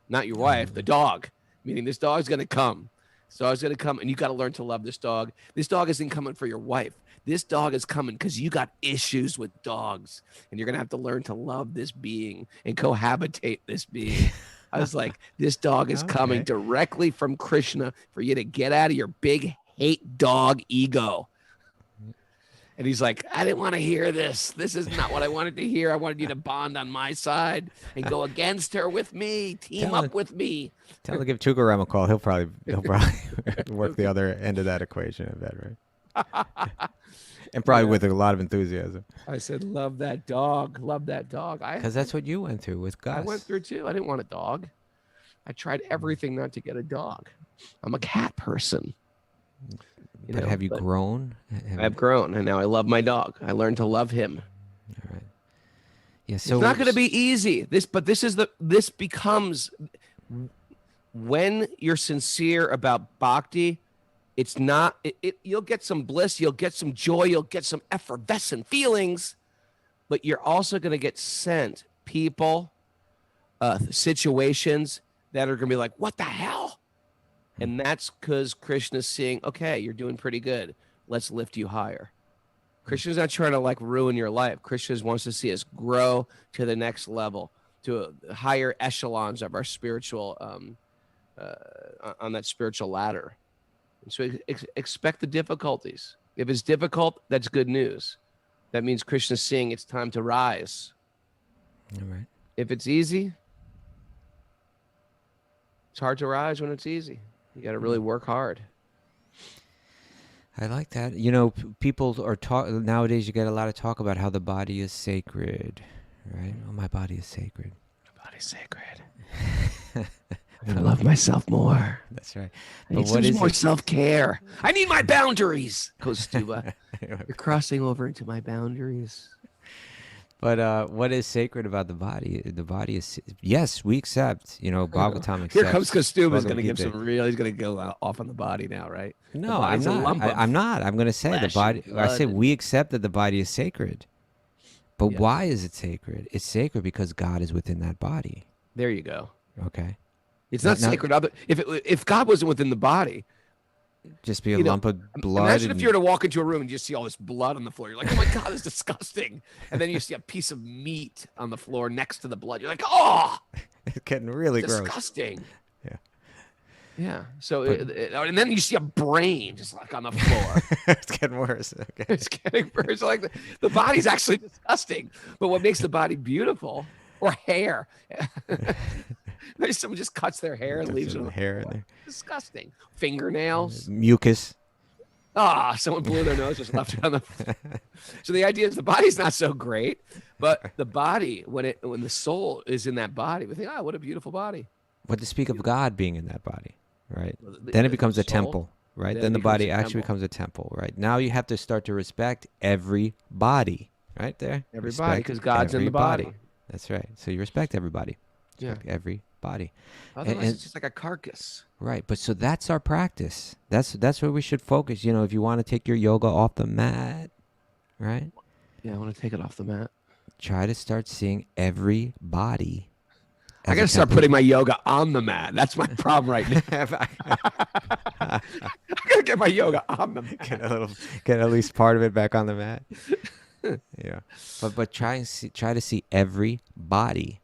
S6: Not your wife, the dog. Meaning this dog's going to come. This dog's going to come, and you got to learn to love this dog. This dog isn't coming for your wife. This dog is coming because you got issues with dogs, and you're going to have to learn to love this being and cohabitate this being. I was like, this dog is coming directly from Krishna for you to get out of your big hate dog ego. And he's like, I didn't want to hear this. This is not what I wanted to hear. I wanted you to bond on my side and go against her with me, team up with me.
S4: Tell him to give Tukaram a call. He'll probably work the other end of that equation, I bet, right? And probably with a lot of enthusiasm.
S6: I said, love that dog. Love that dog.
S4: Because that's what you went through with Gus.
S6: I went through too. I didn't want a dog. I tried everything not to get a dog. I'm a cat person.
S4: But have you grown?
S6: I've grown, and now I love my dog. I learned to love him.
S4: All right. Yeah. So
S6: it's not going to be easy. This becomes when you're sincere about bhakti. It's not. You'll get some bliss. You'll get some joy. You'll get some effervescent feelings, but you're also going to get sent people, situations that are going to be like, "What the hell?" And that's because Krishna's saying, okay, you're doing pretty good. Let's lift you higher. Krishna's not trying to like ruin your life. Krishna wants to see us grow to the next level, to higher echelons of our spiritual, on that spiritual ladder. And so expect the difficulties. If it's difficult, that's good news. That means Krishna's saying it's time to rise.
S4: All right.
S6: If it's easy, it's hard to rise when it's easy. You got to really work hard.
S4: I like that. You know, people are nowadays. You get a lot of talk about how the body is sacred, right? Oh, my body is sacred.
S6: My body's sacred. I love myself more.
S4: That's right.
S6: I need some more self-care. I need my boundaries. Kaustubha, you're crossing over into my boundaries.
S4: But what is sacred about the body? The body is, yes, we accept, you know, Bhagavatam accepts.
S6: Here comes Kaustubha. He's going to give some real, he's going to go off on the body now, right?
S4: No, I'm not. I'm not. I'm going to say the body, I say we accept that the body is sacred. But why is it sacred? It's sacred because God is within that body.
S6: There you go.
S4: Okay.
S6: It's not sacred. If God wasn't within the body,
S4: just be a lump of blood.
S6: Imagine if you were to walk into a room and you see all this blood on the floor. You're like, oh my God, it's disgusting. And then you see a piece of meat on the floor next to the blood. You're like, oh,
S4: it's getting really
S6: disgusting.
S4: Yeah.
S6: Yeah. So, and then you see a brain just like on the floor.
S4: It's getting worse. Okay.
S6: It's getting worse. Like the body's actually disgusting. But what makes the body beautiful, or hair, Someone just cuts their hair and leaves it on the
S4: hair in
S6: floor.
S4: there.
S6: Disgusting. Fingernails.
S4: Mucus.
S6: Someone blew their nose, just left it on the. So the idea is the body's not so great, but the body, when the soul is in that body, we think, what a beautiful body.
S4: But to speak of God being in that body, right?
S6: Well,
S4: Then it becomes a
S6: soul,
S4: temple, right?
S6: then
S4: Then
S6: it
S4: the
S6: becomes
S4: body
S6: a
S4: actually
S6: temple.
S4: becomes a temple, right? Now you have to start to respect every body, right there.
S6: Everybody,
S4: Respect
S6: 'cause God's in the
S4: everybody.
S6: body.
S4: That's right. So you respect everybody.
S6: Yeah.
S4: Respect everybody.
S6: Otherwise,
S4: and-
S6: it's just like a carcass.
S4: Right, but so that's our practice. That's where we should focus. If you want to take your yoga off the mat, right?
S6: Yeah, I want to take it off the mat.
S4: Try to start seeing every body.
S6: I got to start putting my yoga on the mat. That's my problem right now. I got to get my yoga on the mat.
S4: Get at least part of it back on the mat. Yeah, but try to see every body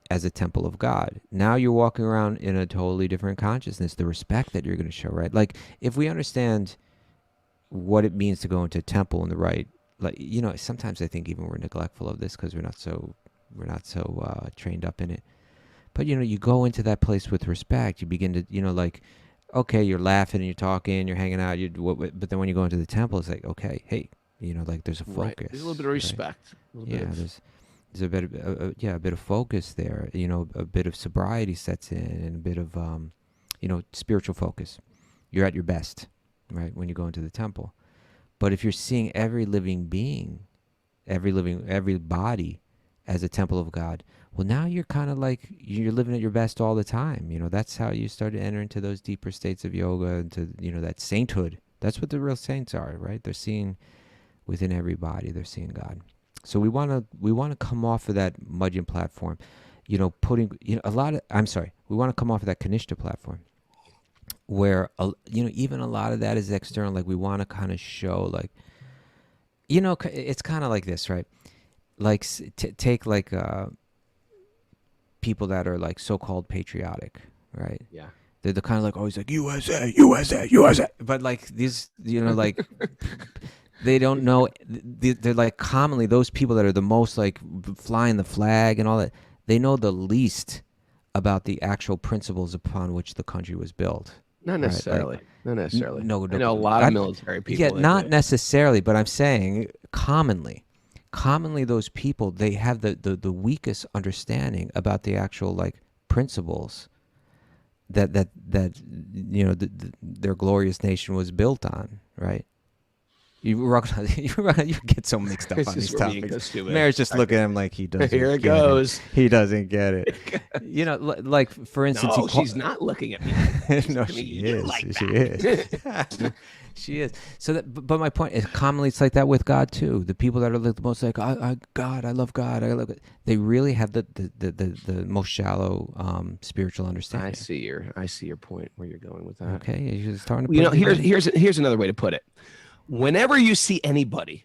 S4: as a temple of God. Now you're walking around in a totally different consciousness. The respect that you're going to show, right? Like if we understand what it means to go into a temple in the right, like sometimes I think even we're neglectful of this because we're not so trained up in it. But you go into that place with respect. You begin to like, okay, you're laughing and you're talking, you're hanging out. But then when you go into the temple, it's like, okay, hey, like there's a focus.
S6: Right. There's a little bit of respect.
S4: Right? Yeah, there's a bit of a bit of focus there. A bit of sobriety sets in, and a bit of spiritual focus. You're at your best, right, when you go into the temple. But if you're seeing every living being, every body as a temple of God, well, now you're kind of like you're living at your best all the time. That's how you start to enter into those deeper states of yoga, into that sainthood. That's what the real saints are, right? They're seeing within every body, they're seeing God. So we want to come off of that mudgeon platform, we want to come off of that Kanishta platform, where even a lot of that is external. Like we want to kind of show, like, it's kind of like this, right? Like take like people that are like so-called patriotic, right?
S6: Yeah.
S4: They're the kind of like always like USA, USA, USA, but like these, like. They don't know. They're like commonly those people that are the most like flying the flag and all that. They know the least about the actual principles upon which the country was built.
S6: Not necessarily.
S4: Right?
S6: Not necessarily.
S4: No,
S6: I know a lot of military people.
S4: Yeah, not necessarily, but I'm saying commonly those people, they have the weakest understanding about the actual like principles that their glorious nation was built on, right? You get so mixed up on these topics. Mary's just looking at him like he doesn't.
S6: Here it goes.
S4: He doesn't get it. Like for instance,
S6: no, she's not looking at me.
S4: No, she is. She is. She is. So but my point is, commonly it's like that with God too. The people that are like the most like, God, I love God, I love God. They really have the most shallow spiritual understanding.
S6: I see your point where you're going with that.
S4: Okay, you're starting to.
S6: Here's another way to put it. Whenever you see anybody,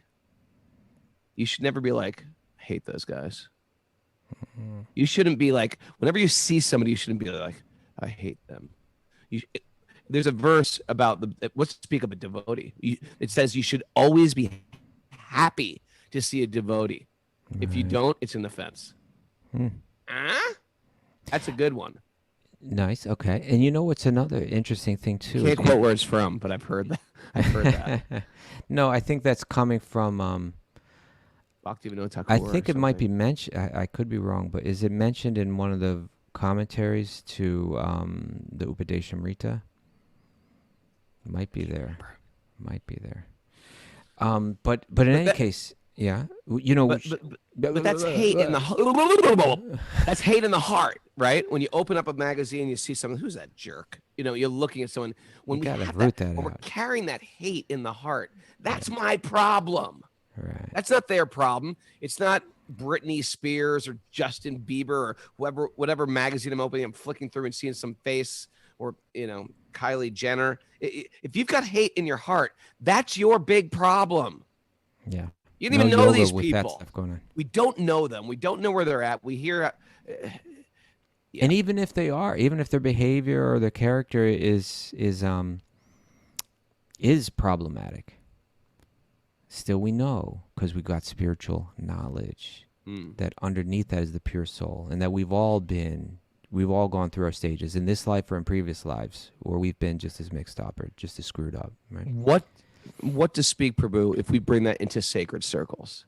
S6: you should never be like, I hate those guys. Mm-hmm. You shouldn't be like, whenever you see somebody, you shouldn't be like, I hate them. There's a verse about let's speak of a devotee. It says you should always be happy to see a devotee. Right. If you don't, it's an offense. That's a good one.
S4: Nice. Okay. And you know what's another interesting thing too?
S6: Can't quote where it's from, but I've heard that.
S4: No, I think that's coming from
S6: Bhakti-yogi.
S4: I think it might be mentioned. I could be wrong, but is it mentioned in one of the commentaries to the Upadeshamrita? Might be there. But in any case, yeah,
S6: but that's hate in the that's hate in the heart, right? When you open up a magazine, you see someone, who's that jerk? You're looking at someone. When we're carrying that hate in the heart, that's my problem.
S4: Right.
S6: That's not their problem. It's not Britney Spears or Justin Bieber or whatever magazine I'm opening. I'm flicking through and seeing some face, or Kylie Jenner. If you've got hate in your heart, that's your big problem.
S4: Yeah.
S6: You don't even know these
S4: with
S6: people.
S4: That stuff going on.
S6: We don't know them. We don't know where they're at. We hear. Yeah.
S4: And even if their behavior or their character is problematic, still we know, because we got spiritual knowledge, that underneath that is the pure soul, and that we've all been we've all gone through our stages in this life or in previous lives, where we've been just as mixed up or just as screwed up, right?
S6: What to speak, Prabhu, if we bring that into sacred circles?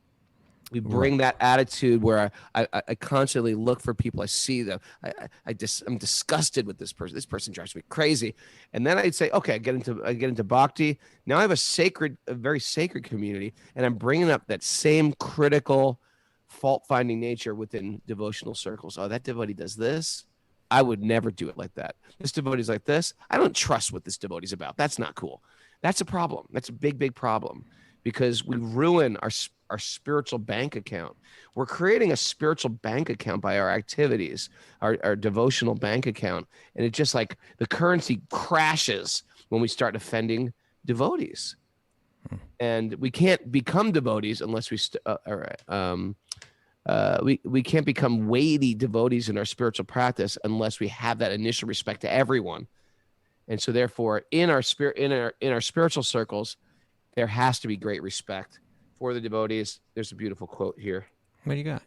S6: We bring that attitude where I constantly look for people. I see them. I'm disgusted with this person. This person drives me crazy. And then I'd say, okay, I get into bhakti. Now I have a very sacred community, and I'm bringing up that same critical, fault-finding nature within devotional circles. Oh, that devotee does this. I would never do it like that. This devotee's like this. I don't trust what this devotee's about. That's not cool. That's a problem. That's a big, big problem, because we ruin our spiritual bank account. We're creating a spiritual bank account by our activities, our devotional bank account. And it just like the currency crashes when we start offending devotees. And we can't become devotees unless we can't become weighty devotees in our spiritual practice unless we have that initial respect to everyone. And so therefore in our spiritual circles, there has to be great respect for the devotees. There's a beautiful quote here.
S4: What do you got?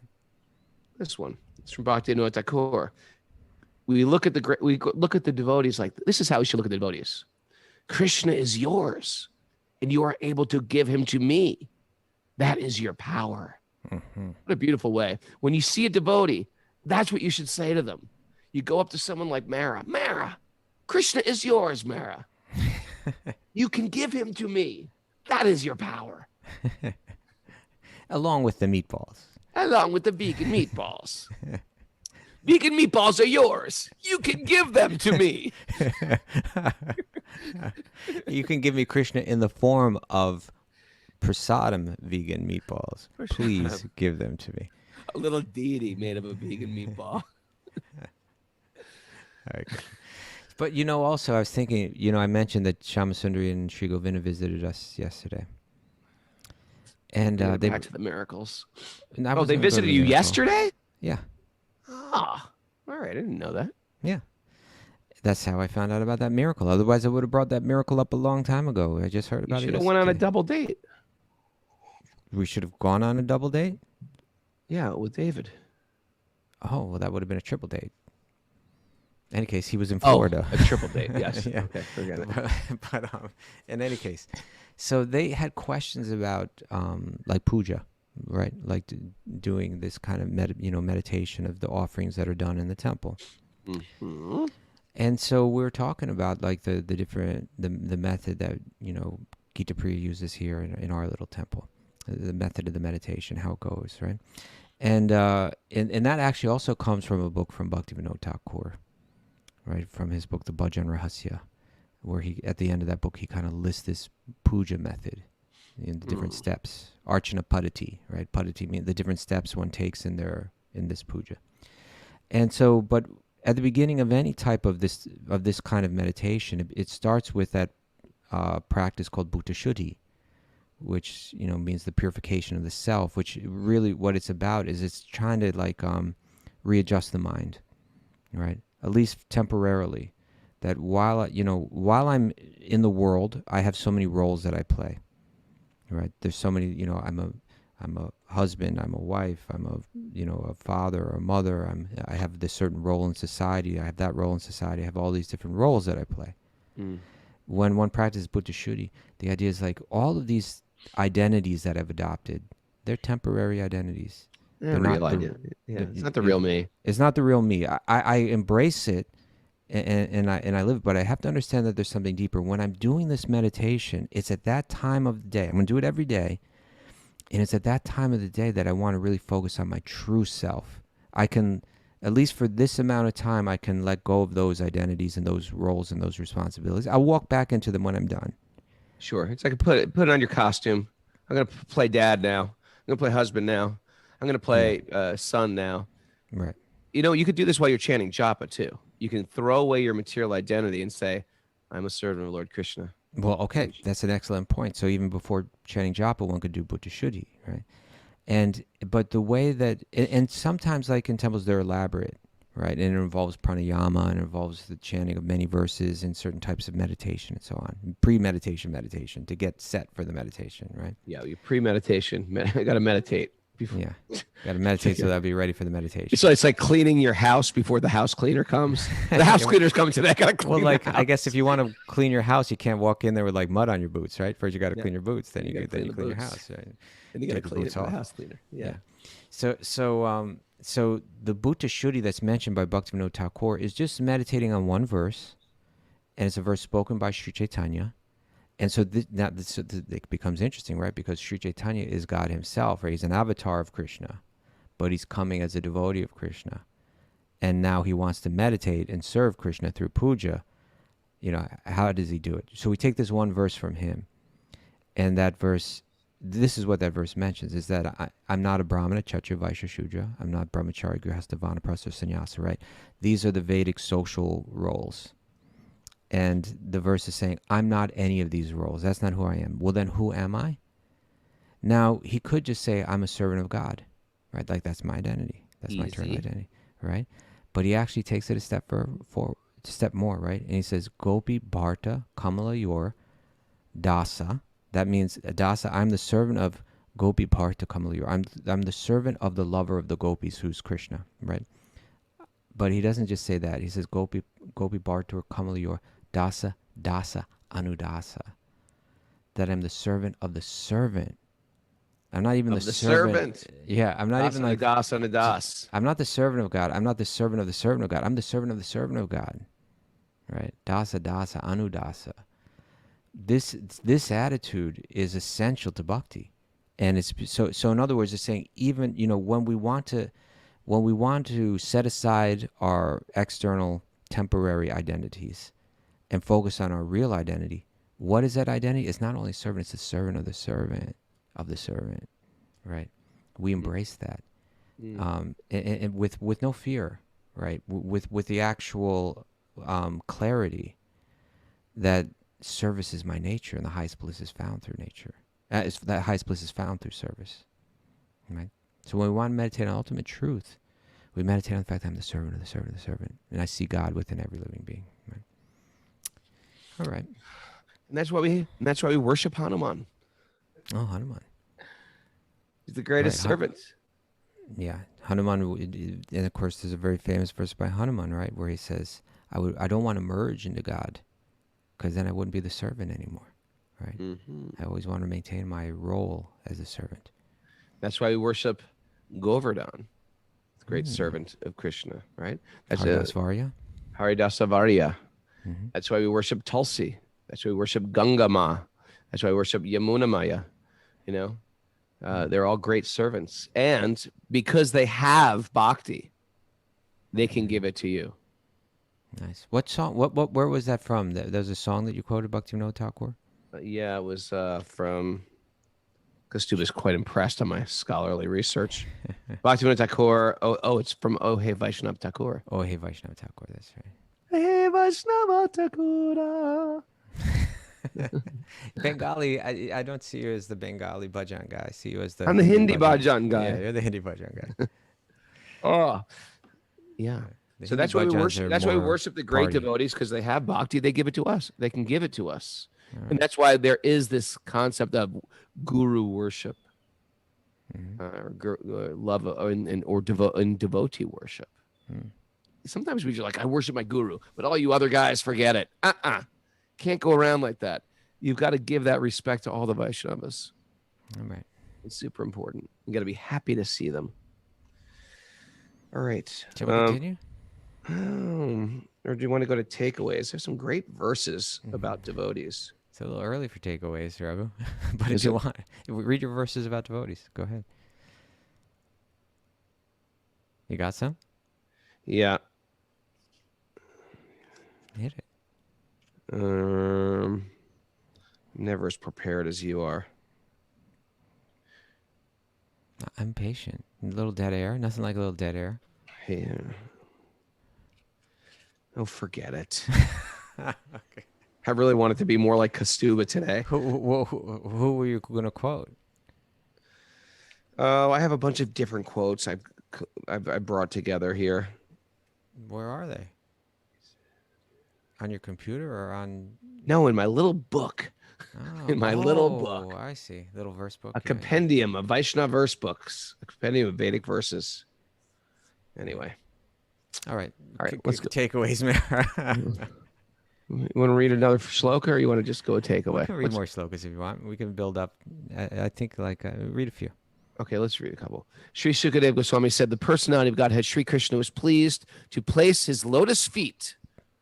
S6: This one. It's from Bhakti-yogi Thakur. We look at the devotees like this is how we should look at the devotees. Krishna is yours, and you are able to give him to me. That is your power.
S4: Mm-hmm.
S6: What a beautiful way. When you see a devotee, that's what you should say to them. You go up to someone like Mara. Mara, Krishna is yours, Mara. You can give him to me. That is your power.
S4: Along with the meatballs.
S6: Along with the vegan meatballs. Vegan meatballs are yours. You can give them to me.
S4: You can give me Krishna in the form of prasadam vegan meatballs. Please give them to me.
S6: A little deity made of a vegan meatball.
S4: Okay. But, also I was thinking, I mentioned that Shamasundari and Sri Govinda visited us yesterday. And they
S6: back to the miracles.
S4: They
S6: visited you yesterday?
S4: Yeah.
S6: Ah, all right. I didn't know that.
S4: Yeah. That's how I found out about that miracle. Otherwise, I would have brought that miracle up a long time ago. I just heard about it.
S6: You should have went on a double date.
S4: We should have gone on a double date?
S6: Yeah, with David.
S4: Oh, well, that would have been a triple date. In any case, he was in Florida.
S6: A triple date, yes.
S4: Yeah.
S6: Okay, forget it.
S4: But in any case, so they had questions about like puja, right? Like doing this kind of meditation of the offerings that are done in the temple.
S6: Mm-hmm.
S4: And so we were talking about like the different the method that Gita Priya uses here in our little temple, the method of the meditation, how it goes, right? And that actually also comes from a book from Bhakti-yogi Thakur, right? From his book, The Bhajan Rahasya, where he, at the end of that book, he kind of lists this puja method in the different steps. Archana Padati, right? Padati means the different steps one takes in this puja. And so, but at the beginning of any type of this kind of meditation, it starts with that practice called Bhuta-shuddhi, which means the purification of the self. Which really, what it's about is it's trying to like readjust the mind, right? At least temporarily. That while I'm in the world, I have so many roles that I play, right? There's so many. I'm a husband, I'm a wife, I'm a father or a mother, I have this certain role in society, I have that role in society, I have all these different roles that I play. When one practices Bhuta-shuddhi, the idea is like all of these identities that I've adopted, they're temporary identities.
S6: They're not it's not the real me.
S4: It's not the real me. I embrace it and I live, but I have to understand that there's something deeper. When I'm doing this meditation, it's at that time of the day. I'm going to do it every day. And it's at that time of the day that I want to really focus on my true self. I can, at least for this amount of time, I can let go of those identities and those roles and those responsibilities. I'll walk back into them when I'm done.
S6: Sure. It's like put on your costume. I'm going to play dad now. I'm going to play husband now. I'm going to play son now.
S4: Right.
S6: You could do this while you're chanting japa too. You can throw away your material identity and say, I'm a servant of Lord Krishna.
S4: Well, okay, that's an excellent point. So even before chanting japa, one could do Bhuta-shuddhi, right? But the way that, and sometimes like in temples, they're elaborate, right? And it involves pranayama and it involves the chanting of many verses and certain types of meditation and so on. Pre-meditation meditation to get set for the meditation, right?
S6: Yeah, you pre-meditation. I got to meditate. Before.
S4: Yeah. Got to meditate so that'll be ready for the meditation.
S6: So it's like cleaning your house before the house cleaner comes. The house cleaner's coming today. I gotta clean
S4: Well, like
S6: the
S4: I guess
S6: house.
S4: if you want to clean your house, you can't walk in there with like mud on your boots, right? First, you got to
S6: Yeah.
S4: clean your boots, then
S6: You
S4: you
S6: gotta
S4: clean
S6: clean the
S4: your
S6: boots.
S4: house, right?
S6: And you gotta
S4: Take the
S6: clean it
S4: boots
S6: for the
S4: off.
S6: house cleaner. Yeah.
S4: So the Bhuta-shuddhi that's mentioned by Bhaktivinoda Thakur is just meditating on one verse, and it's a verse spoken by Sri Chaitanya. And so it becomes interesting, right? Because Sri Chaitanya is God himself, right? He's an avatar of Krishna, but he's coming as a devotee of Krishna. And now he wants to meditate and serve Krishna through puja. You know, how does he do it? So we take this one verse from him, and that verse, this is what that verse mentions, is that I'm not a Brahmana, Kshatriya, Vaishya, Shudra. I'm not Brahmachari, Grihastha, Vanaprastha, or Sannyasa, right? These are the Vedic social roles. And the verse is saying, I'm not any of these roles. That's not who I am. Well, then who am I? Now, he could just say, I'm a servant of God, right? Like, that's my identity. That's my eternal
S6: Easy.
S4: identity, right? But he actually takes it a step step more, right? And he says, Gopi Bharta Kamala Yor Dasa. That means, Dasa, I'm the servant of Gopi Bharta Kamala Yor. I'm the servant of the lover of the gopis, who's Krishna, right? But he doesn't just say that. He says, Gopi Bharta Kamala Yor Dasa Dasa Anudasa. That I'm the servant of the servant. I'm not even
S6: Of
S4: the
S6: the servant.
S4: Yeah, I'm not even like
S6: das and a das.
S4: I'm not the servant of God. I'm not the servant of the servant of God. I'm the servant of the servant of God. Right? Dasa Dasa Anudasa. This attitude is essential to bhakti. And it's so in other words, it's saying, even, you know, when we want to set aside our external temporary identities and focus on our real identity, what is that identity? It's not only servant, it's the servant of the servant of the servant, right? We embrace that, and with no fear, right? With the actual clarity that service is my nature, and the highest bliss is found through nature. That highest bliss is found through service, right? So when we want to meditate on ultimate truth, we meditate on the fact that I'm the servant of the servant of the servant, and I see God within every living being. Right? All right.
S6: And that's why we worship Hanuman.
S4: Oh, Hanuman.
S6: He's the greatest
S4: Right,
S6: servant.
S4: Yeah, Hanuman, and of course, there's a very famous verse by Hanuman, right, where he says, "I don't want to merge into God, because then I wouldn't be the servant anymore." Right? I always want to maintain my role as a servant.
S6: That's why we worship Govardhan, the great servant of Krishna, right? That's
S4: Haridasvarya.
S6: Haridasavarya. That's why we worship Tulsi. That's why we worship Gangama. That's why we worship Yamuna Maya. You know, they're all great servants. And because they have bhakti, they can give it to you.
S4: Nice. What song? Where was that from? There's a song that you quoted, Bhaktivinoda Thakur.
S6: Yeah, it was from Kaustubha is quite impressed on my scholarly research. Bhaktivinoda Thakur. Oh, it's from Oh Hey Vaishnava Thakur.
S4: Oh, Hey Vaishnava Thakur. That's right.
S6: Hey Vaishnava Thakur.
S4: Bengali. I don't see you as the Bengali bhajan guy. I see you as the.
S6: I'm the Hindi bhajan guy.
S4: Yeah, you're the Hindi bhajan guy.
S6: Oh, yeah.
S4: The
S6: So
S4: Hindi
S6: that's why we
S4: bhajans
S6: worship.
S4: are
S6: That's why we
S4: more
S6: worship the great
S4: party.
S6: devotees, because they have bhakti. They give it to us. They can give it to us, and that's why there is this concept of guru worship, or love, or devotee worship. Sometimes we just like, I worship my guru, but all you other guys, forget it. Can't go around like that. You've got to give that respect to all the Vaishnavas.
S4: All right.
S6: It's super important. You got to be happy to see them. All right.
S4: Shall we continue?
S6: Or do you want to go to takeaways? There's some great verses about devotees.
S4: It's a little early for takeaways, Raghu. But
S6: Is
S4: if you
S6: it?
S4: want, read your verses about devotees. Go ahead. You got some?
S6: Yeah.
S4: Hit it.
S6: Never as prepared as you are.
S4: I'm patient. A little dead air. Nothing like a little dead air.
S6: Yeah. Oh, forget it.
S4: Okay.
S6: I really want it to be more like Kaustubha today.
S4: Who were you going to quote?
S6: Oh, I have a bunch of different quotes I brought together here.
S4: Where are they? On your computer or on?
S6: No, in my little book. in my little book.
S4: Oh, I see. Little verse book.
S6: A
S4: yeah.
S6: compendium of Vaishnava verse books. A compendium of Vedic verses. Anyway.
S4: All right.
S6: All right, let's go.
S4: Takeaways, Mara.
S6: You want to read another shloka, or you want to just go a takeaway?
S4: We can read more slokas if you want. We can build up. I think read a few.
S6: Okay, let's read a couple. Sri Sukadeva Goswami said, the personality of Godhead, Sri Krishna, was pleased to place his lotus feet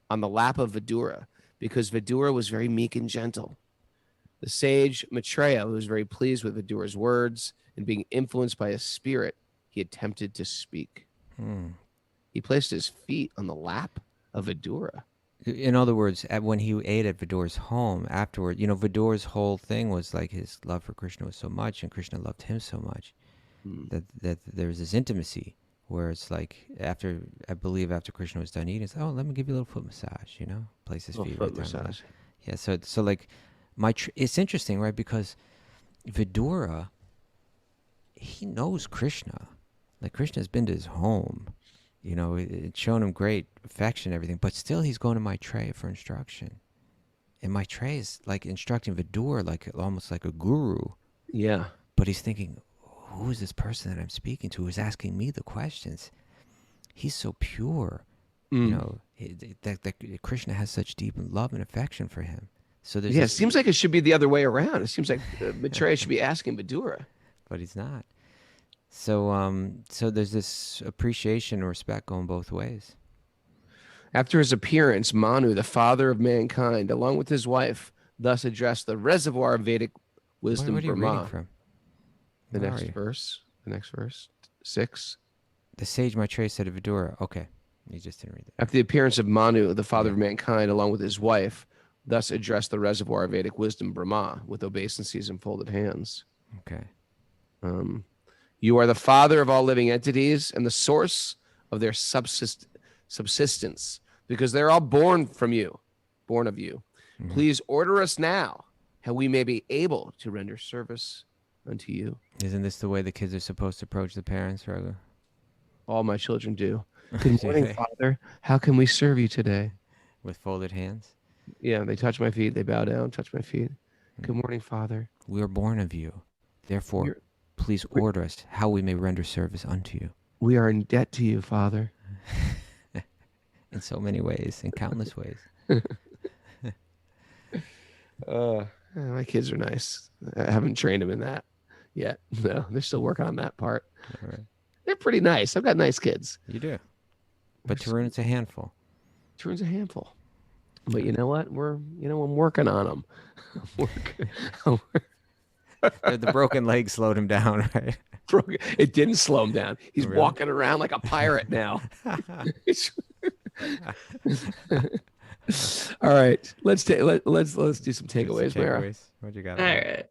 S6: on the lap of Vidura because Vidura was very meek and gentle. The sage Maitreya, who was very pleased with Vidura's words and being influenced by his spirit, he attempted to speak. He placed his feet on the lap of Vidura.
S4: In other words, when he ate at Vidura's home afterward, Vidura's whole thing was like his love for Krishna was so much, and Krishna loved him so much that there was this intimacy where it's like after Krishna was done eating, it's like, oh, let me give you a little foot massage, place his feet right down. Yeah, so like it's interesting, right? Because Vidura, he knows Krishna. Like Krishna's been to his home. It's shown him great affection and everything, but still he's going to Maitreya for instruction. And Maitreya is like instructing Vidura almost like a guru.
S6: Yeah.
S4: But he's thinking, who is this person that I'm speaking to who's asking me the questions? He's so pure. That Krishna has such deep love and affection for him. So there's
S6: it seems like it should be the other way around. It seems like Maitreya should be asking Vidura.
S4: But he's not. So there's this appreciation and respect going both ways.
S6: After his appearance, Manu, the father of mankind, along with his wife, thus addressed the reservoir of Vedic wisdom.
S4: What are you
S6: Brahma.
S4: reading from?
S6: The next verse, 6.
S4: The sage Maitreya said to Vidura. Okay, you just didn't read it.
S6: After the appearance of Manu, the father of mankind, along with his wife, thus addressed the reservoir of Vedic wisdom, Brahma, with obeisances and folded hands.
S4: Okay.
S6: You are the father of all living entities and the source of their subsistence, because they're all born of you. Mm-hmm. Please order us now, how we may be able to render service unto you.
S4: Isn't this the way the kids are supposed to approach the parents, Raghu?
S6: All my children do. Good morning, Father. How can we serve you today?
S4: With folded hands?
S6: Yeah, they touch my feet. They bow down, touch my feet. Mm-hmm. Good morning, Father.
S4: We are born of you. Therefore, please order us how we may render service unto you.
S6: We are in debt to you, Father.
S4: In so many ways, in countless ways.
S6: My kids are nice. I haven't trained them in that yet. No, they're still working on that part.
S4: All right.
S6: They're pretty nice. I've got nice kids.
S4: You do. But Tarun's a handful.
S6: Tarun's a handful. But you know what? I'm working on them.
S4: The broken leg slowed him down, right?
S6: It didn't slow him down. He's walking around like a pirate now. All right, let's do some takeaways, Mara.
S4: What you got?
S7: All right.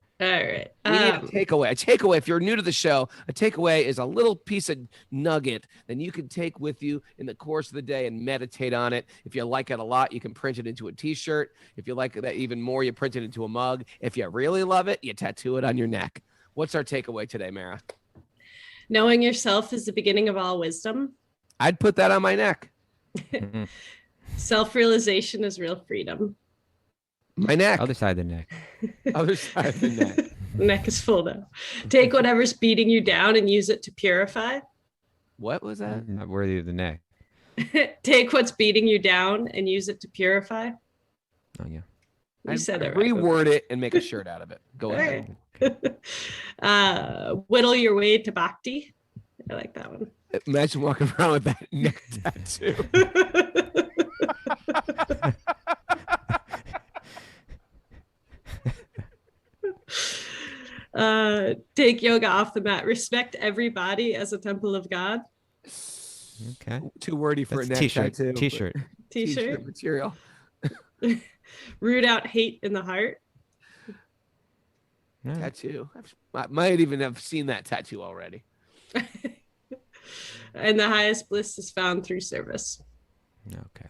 S6: We need a takeaway. A takeaway, if you're new to the show, a takeaway is a little piece of nugget that you can take with you in the course of the day and meditate on it. If you like it a lot, you can print it into a t-shirt. If you like that even more, you print it into a mug. If you really love it, you tattoo it on your neck. What's our takeaway today, Mara?
S7: Knowing yourself is the beginning of all wisdom.
S6: I'd put that on my neck.
S7: Self-realization is real freedom.
S6: My neck.
S4: Other side of the neck.
S6: Other side of the neck.
S7: Neck is full now. Take whatever's beating you down and use it to purify.
S6: What was that?
S4: Not worthy of the neck.
S7: Take what's beating you down and use it to purify.
S4: Oh, yeah.
S7: You said it right.
S6: Reword it and make a shirt out of it. Go ahead.
S7: Whittle your way to bhakti. I like that one.
S6: Imagine walking around with that neck tattoo.
S7: Take yoga off the mat. Respect everybody as a temple of God.
S4: Okay.
S6: Too wordy for
S4: That's
S6: a neck tattoo.
S4: T-shirt.
S7: T-shirt
S6: material.
S7: Root out hate in the heart.
S4: Yeah.
S6: Tattoo. I might even have seen that tattoo already.
S7: And the highest bliss is found through service.
S4: Okay.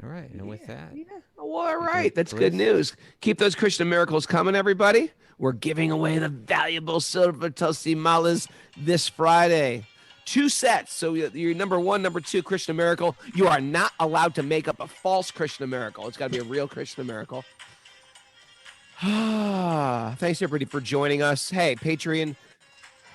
S4: All right. And with that.
S6: Yeah. Well, all right. That's good news. Keep those Krishna miracles coming, everybody. We're giving away the valuable silver Tulsi malas this Friday. 2 sets. So your number 1, number 2 Krishna miracle. You are not allowed to make up a false Krishna miracle. It's got to be a real Krishna miracle. Thanks everybody for joining us. Hey, Patreon.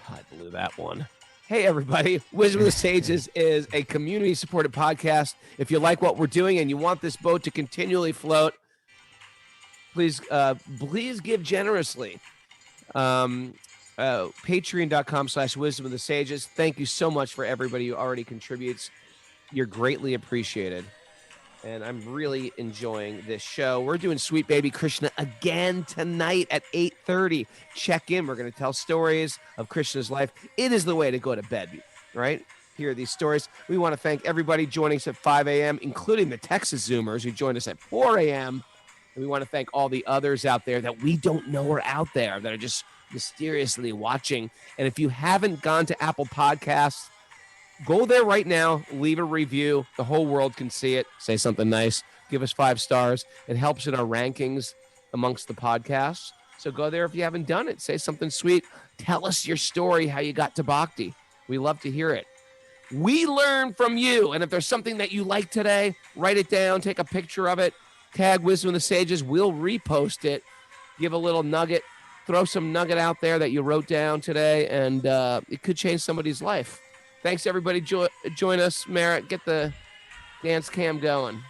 S6: I blew that one. Hey, everybody. Wisdom of the Sages is a community-supported podcast. If you like what we're doing and you want this boat to continually float, please give generously. Patreon.com/Wisdom of the Sages. Thank you so much for everybody who already contributes. You're greatly appreciated. And I'm really enjoying this show. We're doing Sweet Baby Krishna again tonight at 8:30. Check in. We're going to tell stories of Krishna's life. It is the way to go to bed, right? Hear these stories. We want to thank everybody joining us at 5 a.m., including the Texas Zoomers who joined us at 4 a.m. And we want to thank all the others out there that we don't know are out there that are just mysteriously watching. And if you haven't gone to Apple Podcasts, go there right now, leave a review. The whole world can see it. Say something nice. Give us 5 stars. It helps in our rankings amongst the podcasts. So go there if you haven't done it. Say something sweet. Tell us your story, how you got to Bhakti. We love to hear it. We learn from you. And if there's something that you like today, write it down. Take a picture of it. Tag Wisdom of the Sages. We'll repost it. Give a little nugget. Throw some nugget out there that you wrote down today. And it could change somebody's life. Thanks, everybody. Join us, Merritt. Get the dance cam going.